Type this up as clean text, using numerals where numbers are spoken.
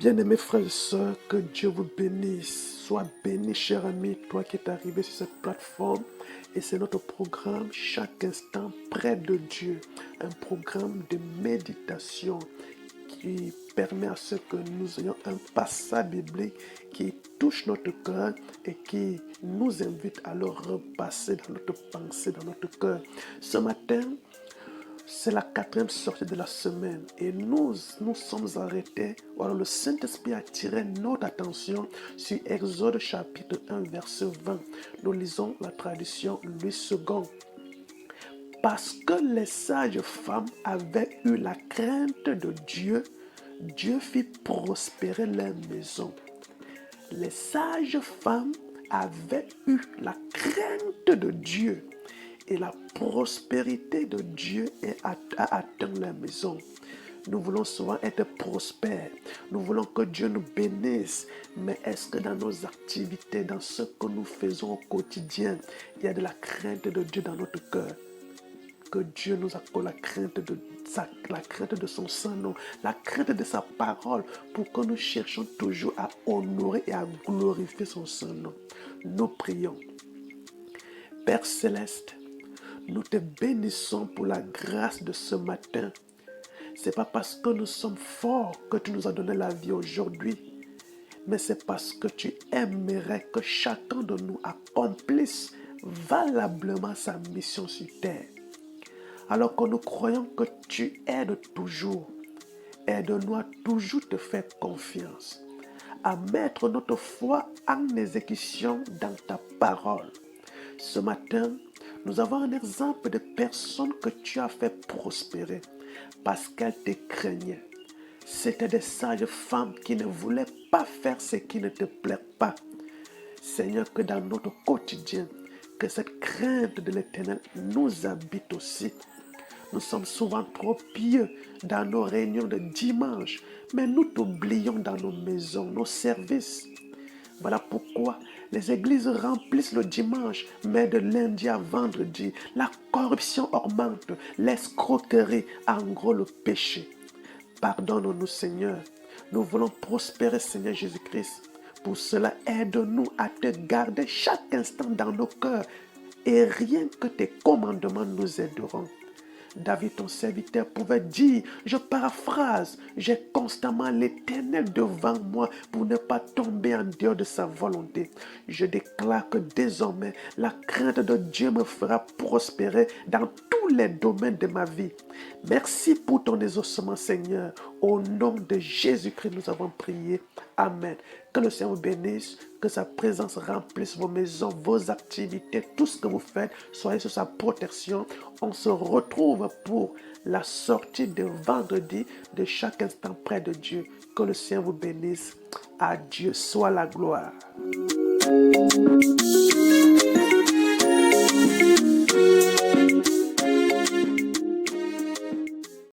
Bien-aimés frères et sœurs, que Dieu vous bénisse. Sois béni, cher ami, toi qui es arrivé sur cette plateforme. Et c'est notre programme, chaque instant près de Dieu. Un programme de méditation qui permet à ce que nous ayons un passage biblique qui touche notre cœur et qui nous invite à le repasser dans notre pensée, dans notre cœur. Ce matin, c'est la 4e sortie de la semaine et nous sommes arrêtés. Alors le Saint-Esprit a attiré notre attention sur Exode chapitre 1 verset 20. Nous lisons la traduction Louis II. Parce que les sages femmes avaient eu la crainte de Dieu, Dieu fit prospérer leur maison. Les sages femmes avaient eu la crainte de Dieu. Et la prospérité de Dieu a atteint la maison. Nous voulons souvent être prospères. Nous voulons que Dieu nous bénisse. Mais est-ce que dans nos activités, dans ce que nous faisons au quotidien, il y a de la crainte de Dieu dans notre cœur? Que Dieu nous accorde la crainte de son Saint-Nom, la crainte de sa parole, pour que nous cherchions toujours à honorer et à glorifier son Saint-Nom. Nous prions. Père Céleste, nous te bénissons pour la grâce de ce matin. Ce n'est pas parce que nous sommes forts que tu nous as donné la vie aujourd'hui, mais c'est parce que tu aimerais que chacun de nous accomplisse valablement sa mission sur terre. Alors que nous croyons que tu aides toujours, aide-nous à toujours te faire confiance, à mettre notre foi en exécution dans ta parole. Ce matin, nous avons un exemple de personnes que tu as fait prospérer parce qu'elles te craignaient. C'était des sages femmes qui ne voulaient pas faire ce qui ne te plaît pas. Seigneur, que dans notre quotidien, que cette crainte de l'Éternel nous habite aussi. Nous sommes souvent trop pieux dans nos réunions de dimanche, mais nous t'oublions dans nos maisons, nos services. Voilà pourquoi les églises remplissent le dimanche, mais de lundi à vendredi, la corruption augmente, l'escroquerie, en gros le péché. Pardonne-nous, Seigneur. Nous voulons prospérer, Seigneur Jésus-Christ. Pour cela, aide-nous à te garder chaque instant dans nos cœurs et rien que tes commandements nous aideront. David, ton serviteur, pouvait dire, je paraphrase, j'ai constamment l'Éternel devant moi pour ne pas tomber en dehors de sa volonté. Je déclare que désormais, la crainte de Dieu me fera prospérer dans tous les domaines de ma vie. Merci pour ton exaucement, Seigneur. Au nom de Jésus-Christ, nous avons prié. Amen. Que le Seigneur vous bénisse, que sa présence remplisse vos maisons, vos activités, tout ce que vous faites. Soyez sous sa protection. On se retrouve pour la sortie de vendredi de chaque instant près de Dieu. Que le Seigneur vous bénisse. À Dieu soit la gloire.